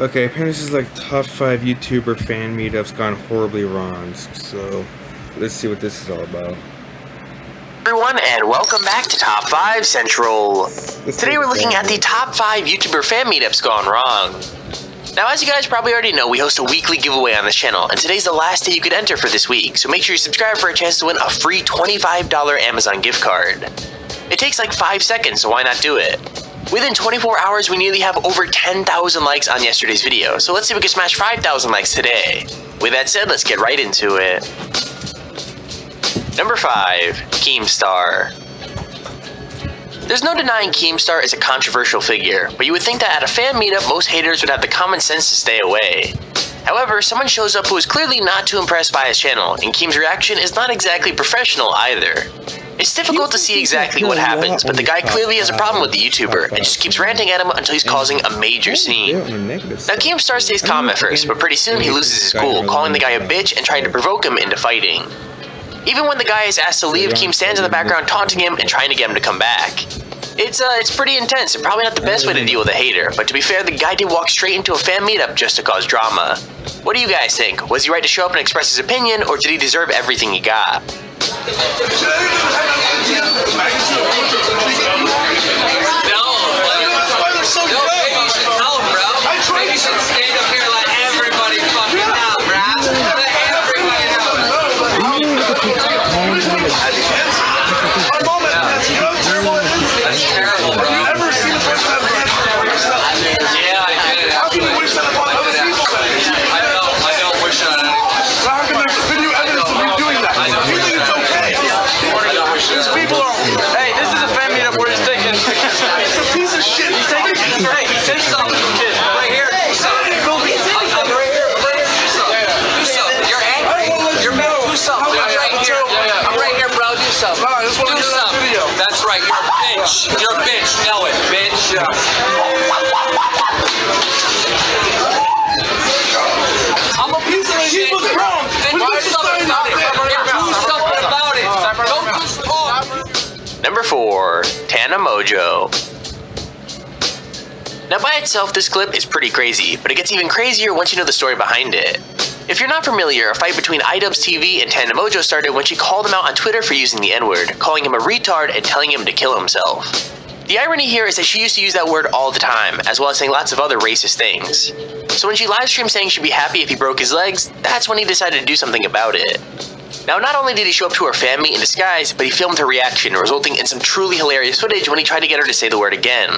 Okay, apparently this is like top 5 YouTuber fan meetups gone horribly wrong. So let's see what this is all about. Everyone, and welcome back to Top 5 Central. Today we're looking at the top 5 YouTuber fan meetups gone wrong. Now, as you guys probably already know, we host a weekly giveaway on this channel, and today's the last day you could enter for this week, so make sure you subscribe for a chance to win a free $25 Amazon gift card. It takes like 5 seconds, so why not do it? Within 24 hours, we nearly have over 10,000 likes on yesterday's video, so let's see if we can smash 5,000 likes today. With that said, let's get right into it. Number 5, Keemstar. There's no denying Keemstar is a controversial figure, but you would think that at a fan meetup, most haters would have the common sense to stay away. However, someone shows up who is clearly not too impressed by his channel, and Keem's reaction is not exactly professional either. It's difficult to see exactly what happens, but the guy clearly has a problem with the YouTuber, and just keeps ranting at him until he's causing a major scene. Now, Keemstar stays calm at first, but pretty soon he loses his cool, calling the guy a bitch and trying to provoke him into fighting. Even when the guy is asked to leave, Keem stands in the background taunting him and trying to get him to come back. It's pretty intense and probably not the best way to deal with a hater, but to be fair, the guy did walk straight into a fan meetup just to cause drama. What do you guys think? Was he right to show up and express his opinion, or did he deserve everything he got? That's right, you're a bitch. You're a bitch. Know it, bitch. I'm a piece of shit. Then do something about it. Don't just talk. Number 4, AnimoJoe. Now, by itself, this clip is pretty crazy, but it gets even crazier once you know the story behind it. If you're not familiar, a fight between iDubbbz TV and AnimoJoe started when she called him out on Twitter for using the N-word, calling him a retard and telling him to kill himself. The irony here is that she used to use that word all the time, as well as saying lots of other racist things. So when she livestreamed saying she'd be happy if he broke his legs, that's when he decided to do something about it. Now, not only did he show up to her fan meet in disguise, but he filmed her reaction, resulting in some truly hilarious footage when he tried to get her to say the word again.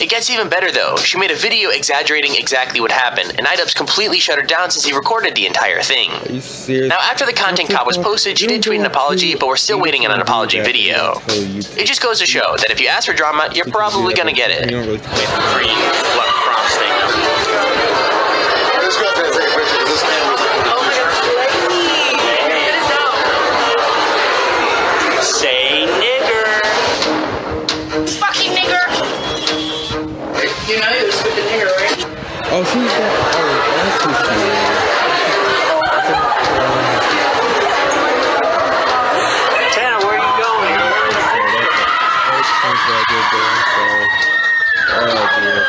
It gets even better though. She made a video exaggerating exactly what happened, and iDubbbz completely shut her down since he recorded the entire thing. Are you serious? Now, after the content cop was posted, she did tweet an apology, but we're still waiting on an apology video. It just goes to show that if you ask for drama, you're probably gonna get it. Say nigger. Fucking nigger. You know he was with the nigger, right? Oh, she's that. Oh, that's who she is. Tanner, where are you going? Oh, dear.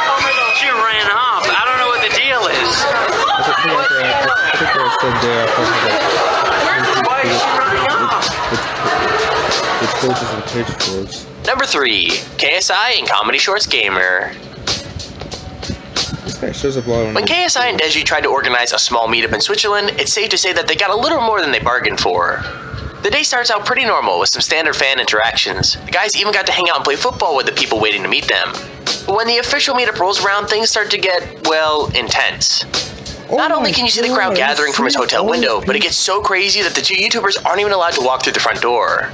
Oh my god, she ran off. I don't know what the deal is. I think they're still there. Why is she running off? With torches and pitchforks. Number 3, KSI and Comedy Shorts Gamer. This guy shows up a lot. When KSI and Deji tried to organize a small meetup in Switzerland, it's safe to say that they got a little more than they bargained for. The day starts out pretty normal with some standard fan interactions. The guys even got to hang out and play football with the people waiting to meet them. But when the official meetup rolls around, things start to get, well, intense. Not only can you see the crowd gathering from his hotel window, but it gets so crazy that the two YouTubers aren't even allowed to walk through the front door.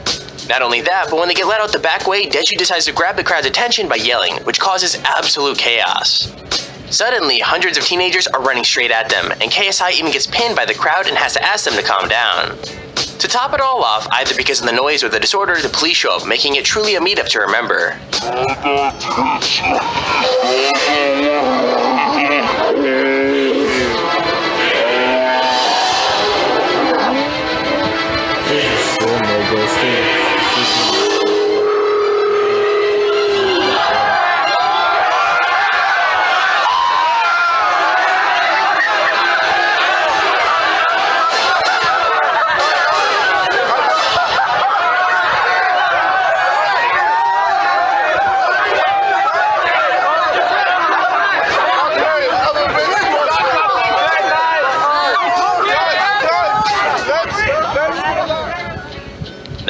Not only that, but when they get let out the back way, Deji decides to grab the crowd's attention by yelling, which causes absolute chaos. Suddenly, hundreds of teenagers are running straight at them, and KSI even gets pinned by the crowd and has to ask them to calm down. To top it all off, either because of the noise or the disorder, the police show up, making it truly a meetup to remember.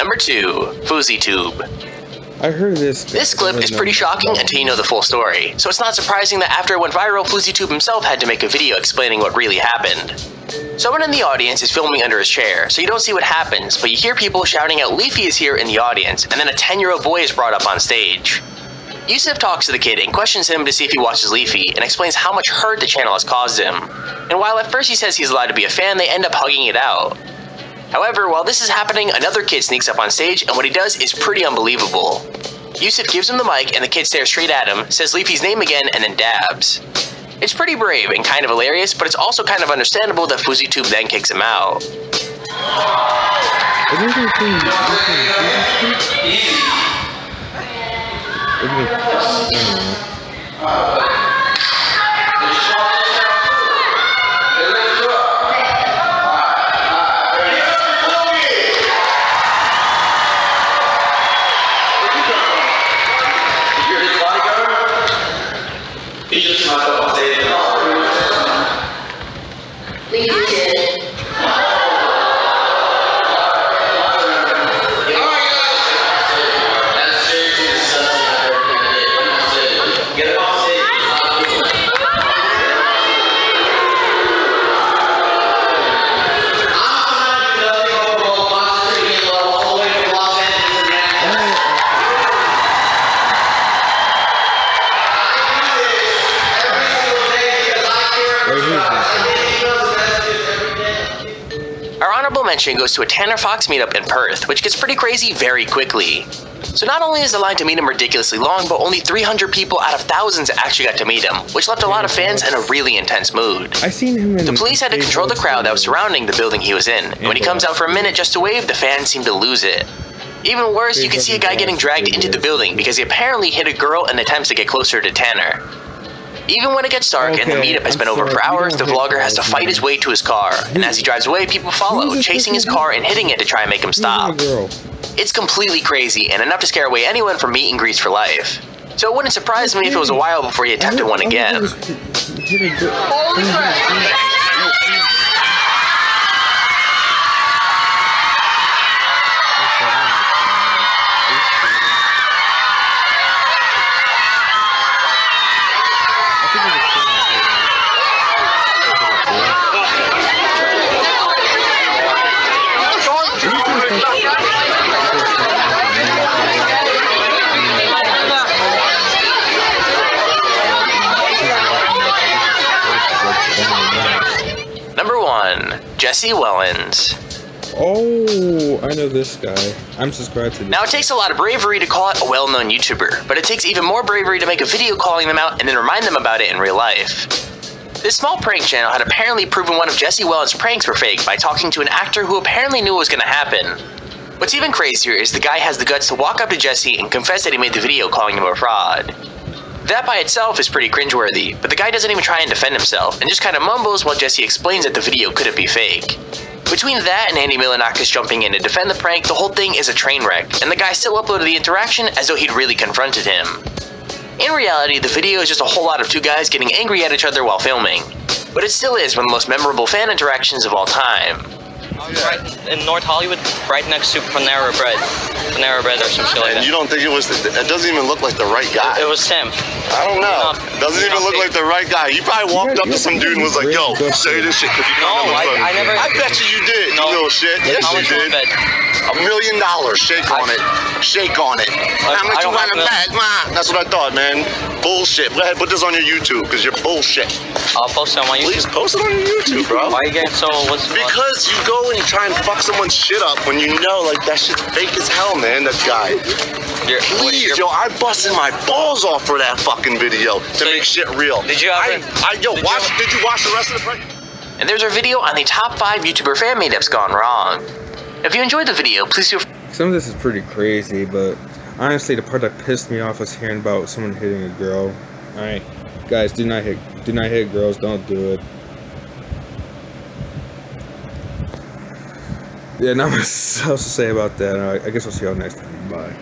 Number 2, fouseytube. I heard this. This clip is pretty shocking until you know the full story, so it's not surprising that after it went viral, fouseytube himself had to make a video explaining what really happened. Someone in the audience is filming under his chair, so you don't see what happens, but you hear people shouting out Leafy is here in the audience, and then a 10-year-old boy is brought up on stage. Yusuf talks to the kid and questions him to see if he watches Leafy, and explains how much hurt the channel has caused him. And while at first he says he's allowed to be a fan, they end up hugging it out. However, while this is happening, another kid sneaks up on stage, and what he does is pretty unbelievable. Yusuf gives him the mic, and the kid stares straight at him, says Leafy's name again, and then dabs. It's pretty brave and kind of hilarious, but it's also kind of understandable that fouseytube then kicks him out. Our honorable mention goes to a Tanner Fox meetup in Perth, which gets pretty crazy very quickly. So not only is the line to meet him ridiculously long, but only 300 people out of thousands actually got to meet him, which left a lot of fans in a really intense mood. I seen him in the police had to control the crowd that was surrounding the building he was in, and when he comes out for a minute just to wave, the fans seem to lose it. Even worse, you can see a guy getting dragged into the building because he apparently hit a girl in attempts to get closer to Tanner. Even when it gets dark and the meetup has been over for hours, the vlogger has to fight his way to his car, and as he drives away, people follow, chasing his car and hitting it to try and make him stop. It's completely crazy, and enough to scare away anyone from meet and greets for life. So it wouldn't surprise me if it was a while before he attempted one again. Holy crap! Number 1, Jesse Wellens. Oh, I know this guy. I'm subscribed to this. Now, it takes a lot of bravery to call out a well-known YouTuber, but it takes even more bravery to make a video calling them out and then remind them about it in real life. This small prank channel had apparently proven one of Jesse Wellens' pranks were fake by talking to an actor who apparently knew what was going to happen. What's even crazier is the guy has the guts to walk up to Jesse and confess that he made the video calling him a fraud. That by itself is pretty cringeworthy, but the guy doesn't even try and defend himself, and just kind of mumbles while Jesse explains that the video couldn't be fake. Between that and Andy Milonakis jumping in to defend the prank, the whole thing is a train wreck, and the guy still uploaded the interaction as though he'd really confronted him. In reality, the video is just a whole lot of two guys getting angry at each other while filming, but it still is one of the most memorable fan interactions of all time. Right in North Hollywood, right next to Panera Bread or some shit like that. And you don't think it was, it doesn't even look like the right guy. It was Tim. I don't know. Doesn't even look like the right guy. You probably walked up to some dude and was like, yo, say this shit. No, I never. I bet you did, you little shit. Yes, you did. $1 million. Shake on it. Shake on it. How much you want to bet? That's what I thought, man. Bullshit. Go ahead, put this on your YouTube, because you're bullshit. I'll post it on my YouTube. Please post it on your YouTube, bro. Why are you getting so, Because you go and you try and fuck someone's shit up when you know, like, that shit's fake as hell, man, that guy. Please, yo, I busted my balls off for that fucking video to make shit real. Did you ever? Did you watch the rest of the prank? And there's our video on the top 5 YouTuber fan meetups gone wrong. If you enjoyed the video, please feel free. Some of this is pretty crazy, but honestly, the part that pissed me off was hearing about someone hitting a girl. Alright, guys, do not hit girls, don't do it. Yeah, not much else to say about that. I guess I'll see y'all next time. Bye.